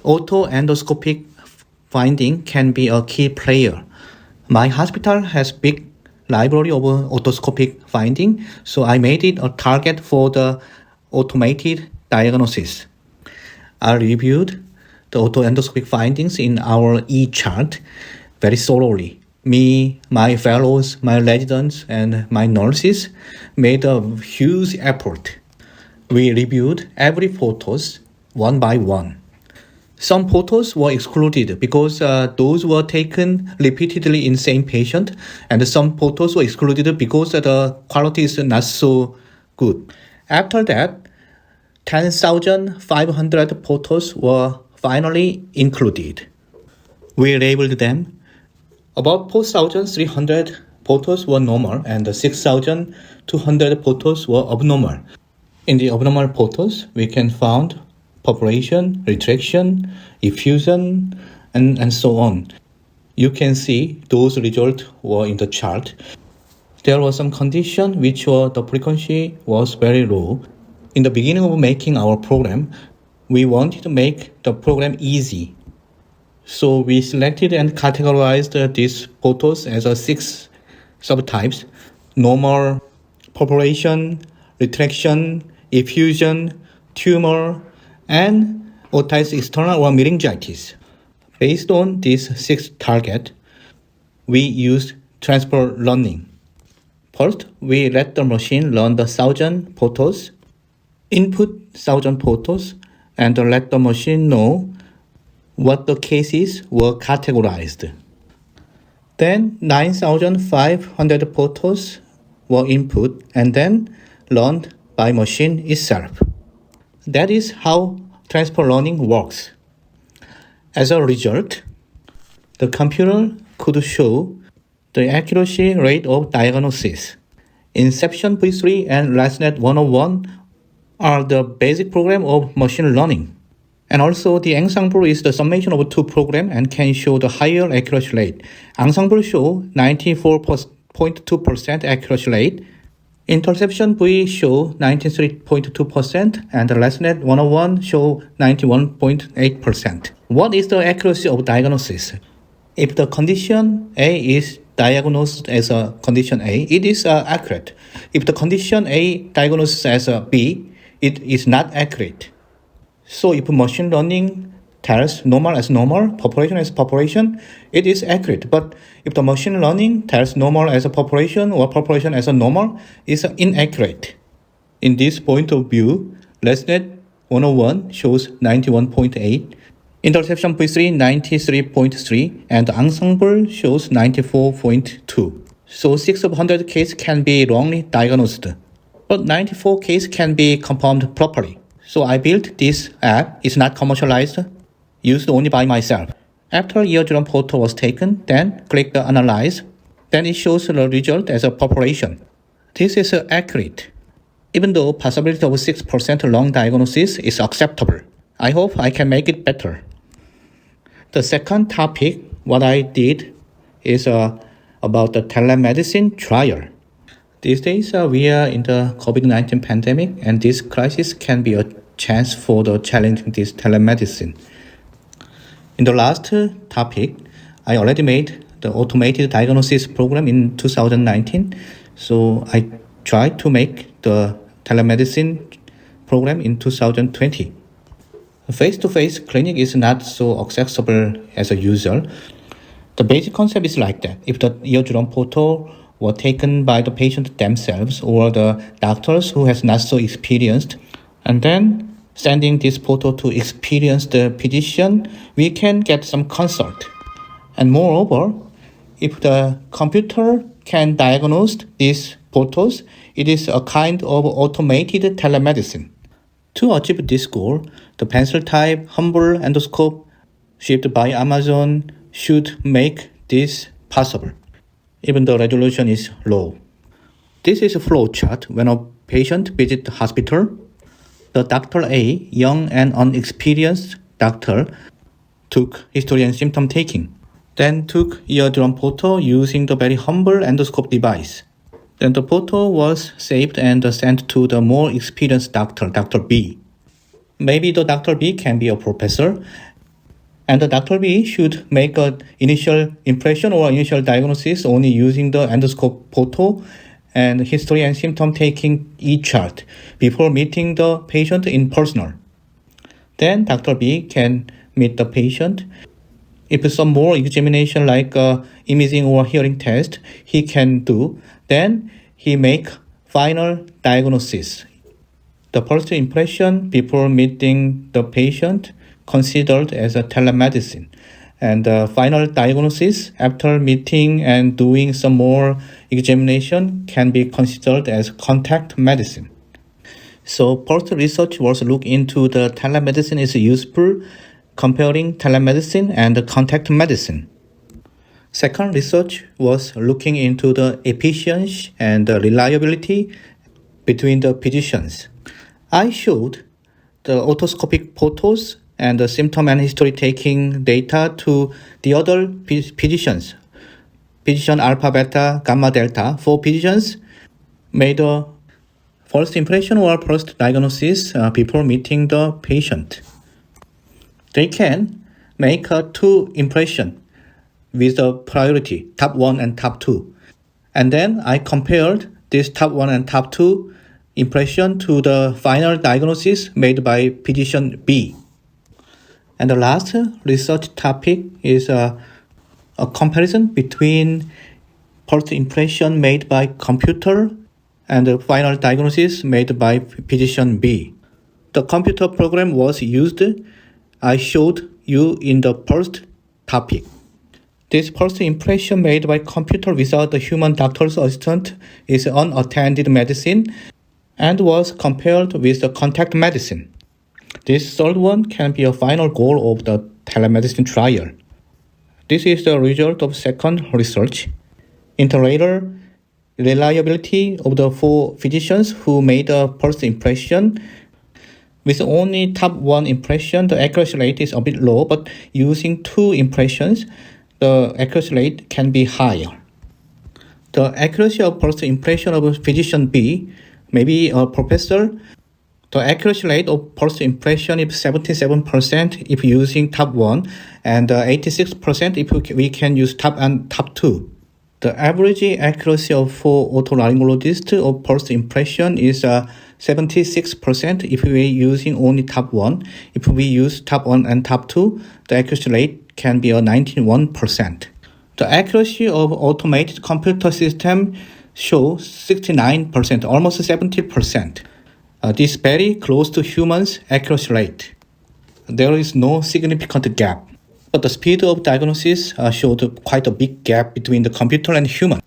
Auto-endoscopic finding can be a key player. My hospital has big library of otoscopic finding, so I made it a target for the automated diagnosis. I reviewed the auto-endoscopic findings in our e-chart very thoroughly. Me, my fellows, my residents, and my nurses made a huge effort. We reviewed every photos one by one. Some photos were excluded because those were taken repeatedly in same patient, and some photos were excluded because the quality is not so good. After that, 10,500 photos were finally included. We labeled them. About 4,300 photos were normal and 6,200 photos were abnormal. In the abnormal photos, we can find population, retraction, effusion, and so on. You can see those results were in the chart. There was some condition which the frequency was very low. In the beginning of making our program, we wanted to make the program easy. So we selected and categorized these photos as 6 subtypes: normal, population, retraction, effusion, tumor, and otitis externa or meningitis. Based on these 6 targets, we used transfer learning. First, we let the machine learn the 1,000 photos, input 1,000 photos, and let the machine know what the cases were categorized. Then 9,500 photos were input and then learned by machine itself. That is how transfer learning works. As a result, the computer could show the accuracy rate of diagnosis. Inception V3 and ResNet 101 are the basic program of machine learning. And also the ensemble is the summation of 2 programs and can show the higher accuracy rate. Ensemble show 94.2% accuracy rate. Interception V show 93.2% and the ResNet 101 show 91.8%. What is the accuracy of diagnosis? If the condition A is diagnosed as a condition A, it is accurate. If the condition A diagnosed as a B, it is not accurate. So if machine learning tells normal as normal, population as population, it is accurate. But if the machine learning tells normal as a population or population as a normal, it's inaccurate. In this point of view, ResNet 101 shows 91.8, Interception V3 93.3, and the ensemble shows 94.2. So 6 of 100 cases can be wrongly diagnosed, but 94 cases can be confirmed properly. So I built this app. It's not commercialized, used only by myself. After eardrum photo was taken, then click the analyze. Then it shows the result as a population. This is accurate, even though possibility of 6% wrong diagnosis is acceptable. I hope I can make it better. The second topic, what I did, is about the telemedicine trial. These days, we are in the COVID-19 pandemic, and this crisis can be a chance for the challenging this telemedicine. In the last topic, I already made the automated diagnosis program in 2019, so I tried to make the telemedicine program in 2020. Face-to-face clinic is not so accessible as usual. The basic concept is like that. If the eardrum photo were taken by the patient themselves or the doctors who has not so experienced, and then sending this photo to experienced physician, we can get some consult. And moreover, if the computer can diagnose these photos, it is a kind of automated telemedicine. To achieve this goal, the pencil-type humble endoscope shipped by Amazon should make this possible, even the resolution is low. This is a flow chart when a patient visits the hospital. The Dr. A, young and unexperienced doctor, took history and symptom taking, then took eardrum photo using the very humble endoscope device. Then the photo was saved and sent to the more experienced doctor, Dr. B. Maybe the Dr. B can be a professor, And the Dr. B should make an initial impression or initial diagnosis only using the endoscope photo and history and symptom taking e-chart before meeting the patient in person. Then Dr. B can meet the patient. If some more examination like imaging or hearing test he can do, then he make final diagnosis. The first impression before meeting the patient considered as a telemedicine, and the final diagnosis after meeting and doing some more examination can be considered as contact medicine. So first research was look into the telemedicine is useful comparing telemedicine and contact medicine. Second research was looking into the efficiency and the reliability between the physicians. I showed the otoscopic photos and the symptom and history taking data to the other physicians. Physician alpha, beta, gamma, delta. 4 physicians made a first impression or first diagnosis before meeting the patient. They can make a 2 impression with the priority, top 1 and top 2. And then I compared this top 1 and top 2 impression to the final diagnosis made by physician B. And the last research topic is a comparison between first impression made by computer and the final diagnosis made by physician B. The computer program was used. I showed you in the first topic. This first impression made by computer without the human doctor's assistant is unattended medicine and was compared with the contact medicine. This third one can be a final goal of the telemedicine trial. This is the result of second research. Inter alia, reliability of the 4 physicians who made a first impression. With only top 1 impression, the accuracy rate is a bit low, but using 2 impressions, the accuracy rate can be higher. The accuracy of first impression of physician B, maybe a professor, the accuracy rate of first impression is 77% if using top 1 and 86% if we can use top and top 2. The average accuracy of 4 otolaryngologists of first impression is 76% if we are using only top 1. If we use top 1 and top 2, the accuracy rate can be 91%. The accuracy of automated computer system shows 69%, almost 70%. This very close to humans' accuracy rate. There is no significant gap, but the speed of diagnosis showed quite a big gap between the computer and human.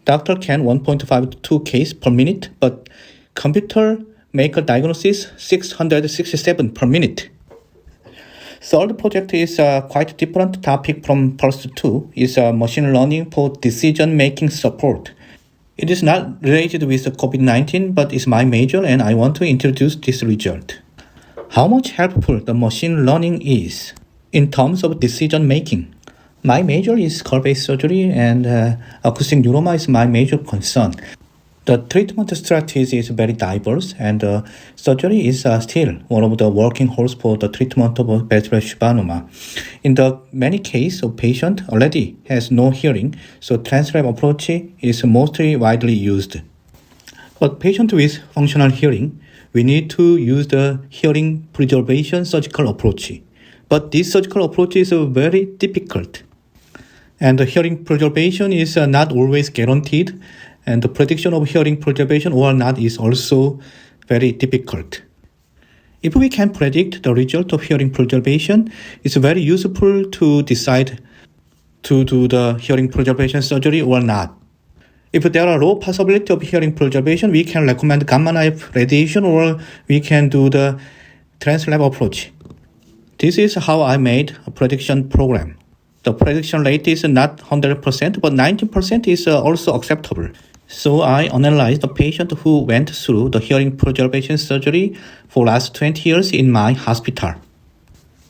Doctor can 1.5 to 2 cases per minute, but computer make a diagnosis 667 per minute. Third project is quite different topic from first 2. It's machine learning for decision-making support. It is not related with COVID-19, but it's my major and I want to introduce this result. How much helpful the machine learning is in terms of decision making. My major is skull-base surgery and acoustic neuroma is my major concern. The treatment strategy is very diverse and surgery is still one of the working horse for the treatment of bacterial schwannoma. In the many cases of patient already has no hearing, so translab approach is mostly widely used. But patient with functional hearing, we need to use the hearing preservation surgical approach. But this surgical approach is very difficult. And the hearing preservation is not always guaranteed. And the prediction of hearing preservation or not is also very difficult. If we can predict the result of hearing preservation, it's very useful to decide to do the hearing preservation surgery or not. If there are low possibility of hearing preservation, we can recommend gamma knife radiation or we can do the translab approach. This is how I made a prediction program. The prediction rate is not 100%, but 90% is also acceptable. So I analyzed the patient who went through the hearing preservation surgery for last 20 years in my hospital.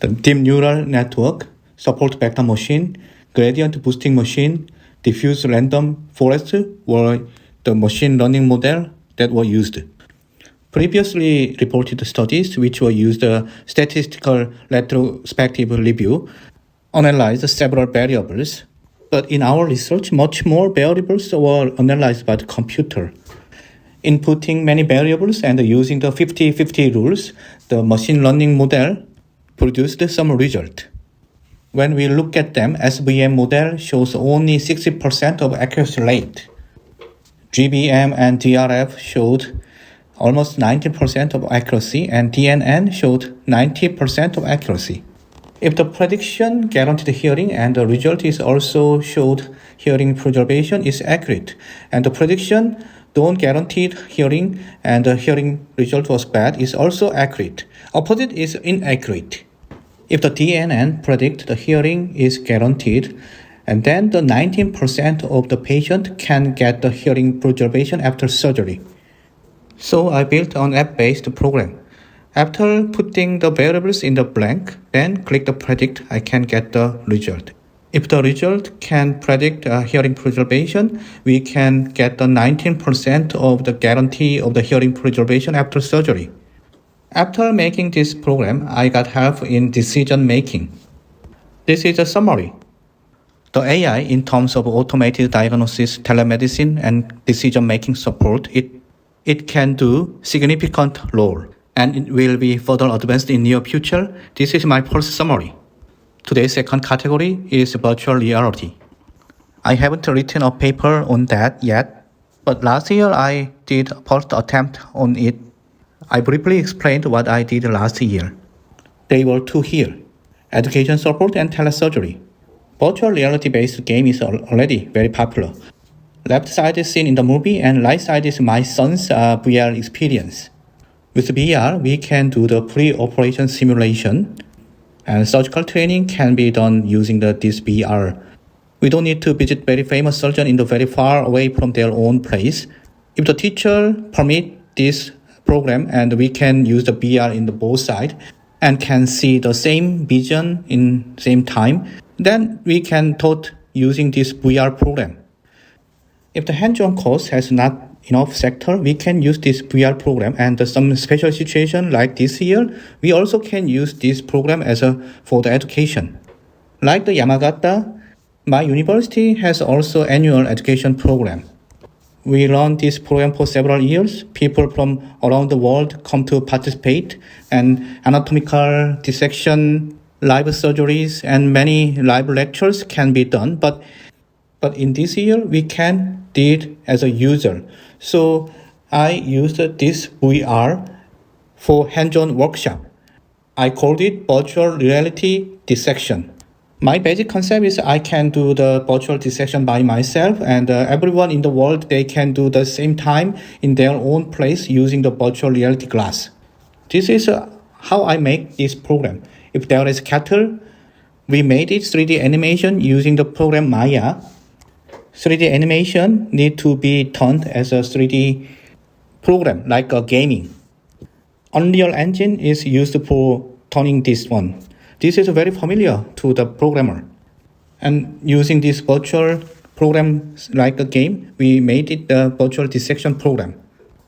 The deep neural network, support vector machine, gradient boosting machine, diffuse random forest were the machine learning model that were used. Previously reported studies which were used statistical retrospective review analyzed several variables, but in our research, much more variables were analyzed by the computer. Inputting many variables and using the 50-50 rules, the machine learning model produced some result. When we look at them, SVM model shows only 60% of accuracy rate. GBM and DRF showed almost 90% of accuracy, and DNN showed 90% of accuracy. If the prediction guaranteed hearing and the result is also showed hearing preservation is accurate, and the prediction don't guaranteed hearing and the hearing result was bad is also accurate. Opposite is inaccurate. If the DNN predict the hearing is guaranteed, and then the 19% of the patient can get the hearing preservation after surgery. So I built an app-based program. After putting the variables in the blank, then click the predict, I can get the result. If the result can predict hearing preservation, we can get the 19% of the guarantee of the hearing preservation after surgery. After making this program, I got help in decision making. This is a summary. The AI in terms of automated diagnosis, telemedicine, and decision-making support, it can do significant role, and it will be further advanced in near future. This is my first summary. Today's second category is virtual reality. I haven't written a paper on that yet, but last year I did a first attempt on it. I briefly explained what I did last year. There were two here, education support and telesurgery. Virtual reality-based game is already very popular. Left side is seen in the movie and right side is my son's VR experience. With VR, we can do the pre-operation simulation, and surgical training can be done using this VR. We don't need to visit very famous surgeon in the very far away from their own place. If the teacher permit this program, and we can use the VR in the both side and can see the same vision in same time, then we can taught using this VR program. If the hands-on course has not enough sector, we can use this VR program, and some special situation like this year, we also can use this program for the education. Like the Yamagata, my university has also annual education program. We run this program for several years. People from around the world come to participate, and anatomical dissection, live surgeries, and many live lectures can be done. But in this year, we can do it as a user. So I used this VR for hands-on workshop. I called it virtual reality dissection. My basic concept is I can do the virtual dissection by myself, and everyone in the world, they can do the same time in their own place using the virtual reality glass. This is how I make this program. If there is cattle, we made it 3D animation using the program Maya. 3D animation need to be turned as a 3D program, like a gaming. Unreal Engine is used for turning this one. This is very familiar to the programmer. And using this virtual program like a game, we made it the virtual dissection program.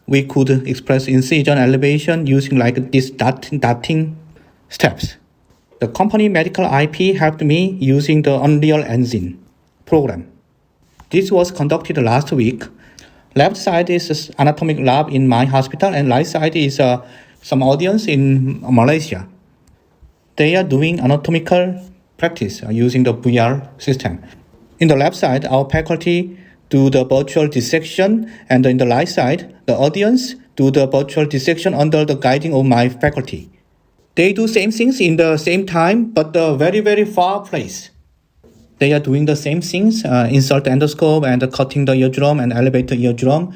We could express incision elevation using like this dotting steps. The company Medical IP helped me using the Unreal Engine program. This was conducted last week. Left side is anatomic lab in my hospital, and right side is some audience in Malaysia. They are doing anatomical practice using the VR system. In the left side, our faculty do the virtual dissection, and in the right side, the audience do the virtual dissection under the guiding of my faculty. They do same things in the same time, but the very, very far place. They are doing the same things, insert endoscope and cutting the eardrum and elevate the eardrum.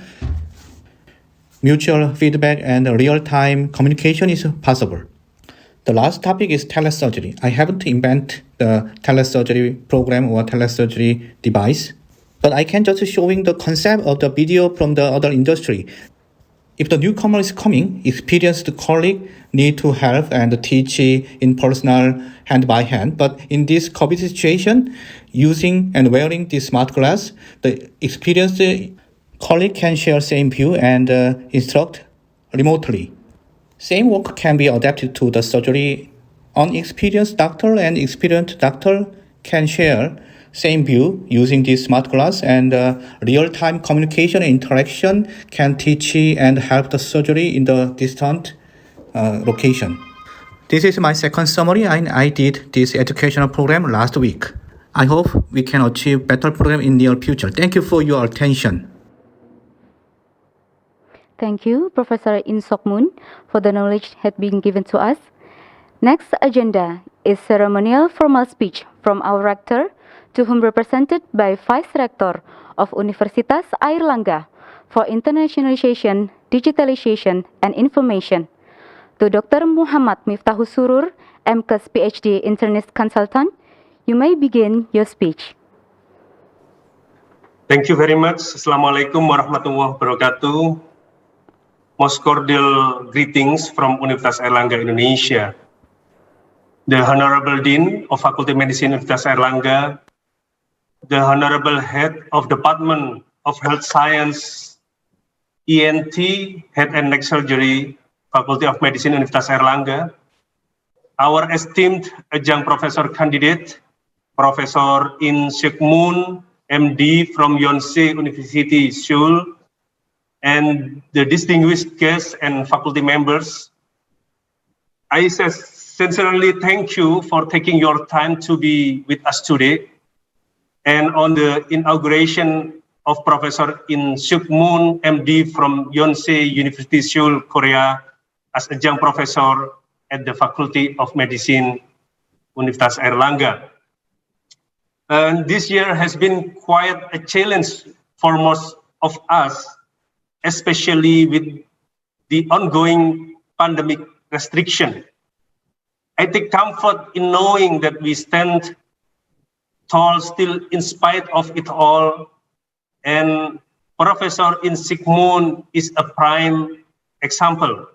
Mutual feedback and real-time communication is possible. The last topic is telesurgery. I haven't invented the telesurgery program or telesurgery device, but I can just showing the concept of the video from the other industry. If the newcomer is coming, experienced colleague need to help and teach in personal hand by hand. But in this COVID situation, using and wearing this smart glass, the experienced colleague can share same view and instruct remotely. Same work can be adapted to the surgery Unexperienced doctor and experienced doctor can share same view using this smart glass, and real-time communication and interaction can teach and help the surgery in the distant location. This is my second summary, and I did this educational program last week. I hope we can achieve better program in near future. Thank you for your attention. Thank you, Professor In Seok Moon, for the knowledge had been given to us. Next agenda is ceremonial formal speech from our rector, to whom represented by Vice Rector of Universitas Airlangga for Internationalization, Digitalization, and Information. To Dr. Muhammad Miftahus Surur, MKes PhD Internist Consultant, you may begin your speech. Thank you very much. Assalamualaikum warahmatullahi wabarakatuh. Most cordial greetings from Universitas Airlangga, Indonesia. The Honorable Dean of Faculty of Medicine Universitas Airlangga, the Honorable Head of Department of Health Science, ENT, Head and Neck Surgery, Faculty of Medicine Universitas Airlangga, our esteemed Adjunct Professor Candidate, Professor In Seok Moon, MD from Yonsei University, Seoul, and the distinguished guests and faculty members. I sincerely thank you for taking your time to be with us today. And on the inauguration of Professor In Seok Moon, MD from Yonsei University, Seoul, Korea, as adjunct professor at the Faculty of Medicine, Universitas Airlangga. And this year has been quite a challenge for most of us, especially with the ongoing pandemic restriction. I take comfort in knowing that we stand tall still in spite of it all, and Professor In Seok Moon is a prime example,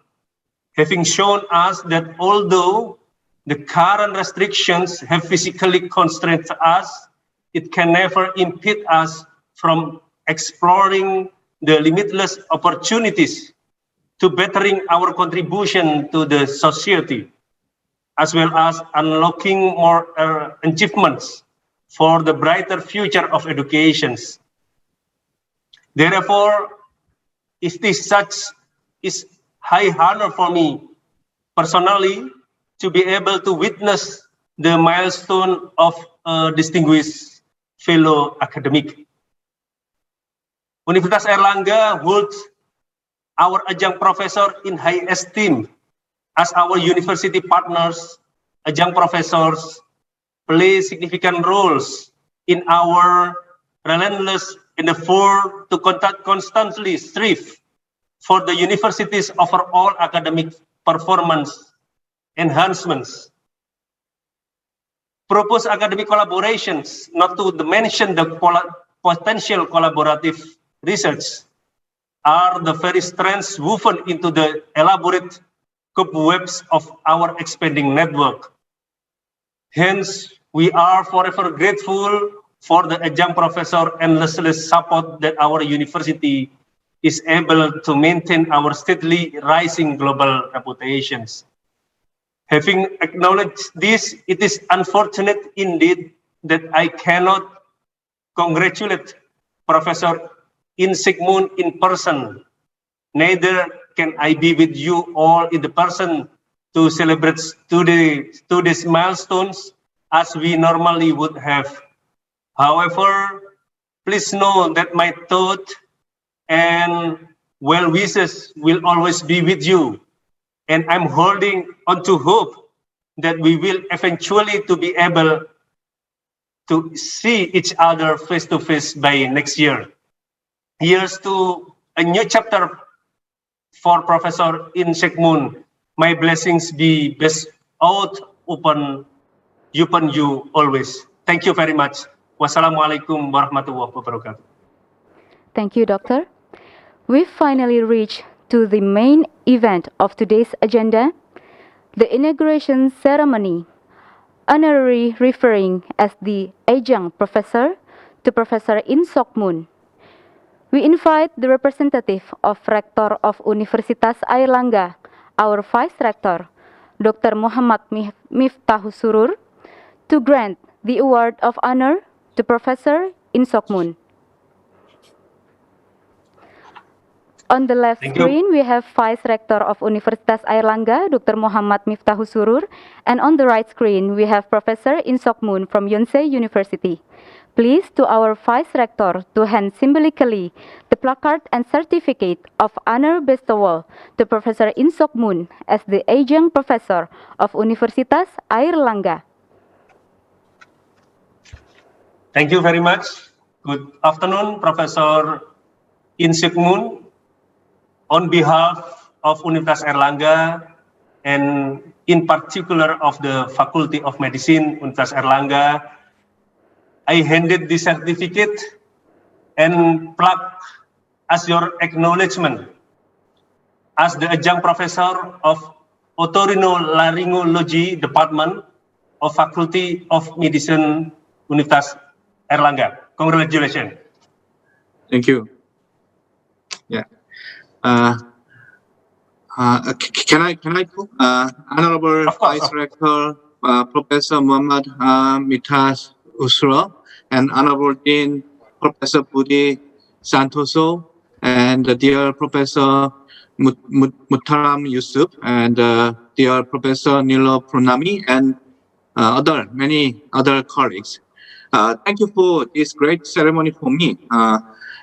having shown us that although the current restrictions have physically constrained us, it can never impede us from exploring the limitless opportunities to bettering our contribution to the society, as well as unlocking more achievements for the brighter future of education. Therefore, it is high honor for me personally to be able to witness the milestone of a distinguished fellow academic. Universitas Airlangga holds our adjunct professor in high esteem, as our university partners, adjunct professors, play significant roles in our relentless endeavor to constantly strive for the university's overall academic performance enhancements. Propose academic collaborations, not to mention the potential collaborative research, are the very strands woven into the elaborate cobwebs of our expanding network. Hence, we are forever grateful for the adjunct professor endless support that our university is able to maintain our steadily rising global reputations. Having acknowledged this, it is unfortunate indeed that I cannot congratulate Professor In Seok Moon in person. Neither can I be with you all in the person to celebrate today's milestones as we normally would have. However, please know that my thought and well wishes will always be with you, and I'm holding on to hope that we will eventually to be able to see each other face to face by next year. Here's to a new chapter for Professor In Seok Moon. My blessings be bestowed upon you always. Thank you very much. Wassalamualaikum warahmatullahi wabarakatuh. Thank you, Doctor. We've finally reached to the main event of today's agenda, the inauguration ceremony, honorary referring as the Adjunct Professor to Professor In Seok Moon. We invite the representative of Rector of Universitas Airlangga, our Vice Rector, Dr. Muhammad Miftahus Surur, to grant the award of honor to Professor Seok Moon. On the left Thank you. screen, we have Vice Rector of Universitas Airlangga, Dr. Muhammad Miftahus Surur, and on the right screen, we have Professor Seok Moon from Yonsei University. Please, to our Vice Rector, to hand symbolically the placard and certificate of honor bestowal to Professor Seok Moon as the Adjunct Professor of Universitas Airlangga. Thank you very much. Good afternoon, Professor Seok Moon. On behalf of Universitas Airlangga and in particular of the Faculty of Medicine Universitas Airlangga, I handed the certificate and plaque as your acknowledgement as the Adjunct Professor of Othorhinolaryngology Department of Faculty of Medicine Universitas Airlangga. Congratulations. Thank you. Yeah. Can I talk? Honorable Of course. Vice Rector, Professor Muhammad Miftahus Surur, and Honorable Dean Professor Budi Santoso, and dear Professor Muhtaram Yusuf, and dear Professor Nilo Purnami, and many other colleagues. Thank you for this great ceremony for me.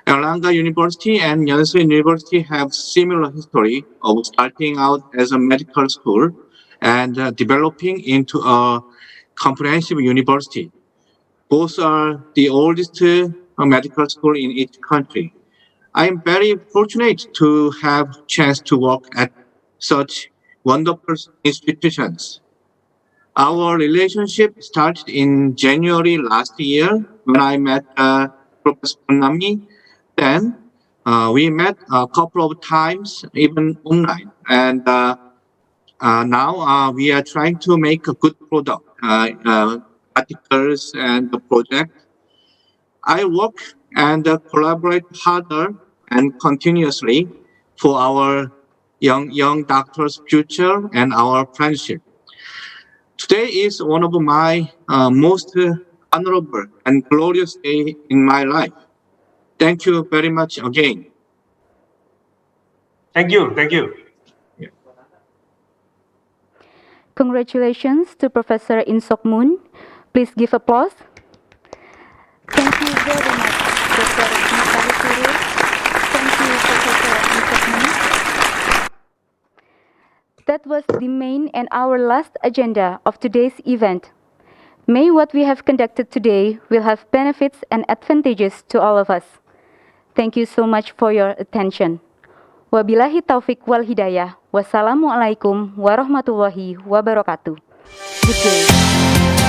Airlangga University and Yonsei University have similar history of starting out as a medical school and developing into a comprehensive university. Both are the oldest medical school in each country. I am very fortunate to have chance to work at such wonderful institutions. Our relationship started in January last year when I met Professor Nami. Then we met a couple of times, even online. And now we are trying to make a good product, articles and the project. I work and collaborate harder and continuously for our young doctors' future and our friendship. Today is one of my most honorable and glorious day in my life. Thank you very much again. Thank you. Thank you. Congratulations to Professor Seok Moon. Please give applause. Thank you very much, Dr. Miftahus Surur. Thank you, Professor Seok Moon. That was the main and our last agenda of today's event. May what we have conducted today will have benefits and advantages to all of us. Thank you so much for your attention. Wabillahi taufik wal hidayah. Wassalamualaikum warahmatullahi wabarakatuh. Good day.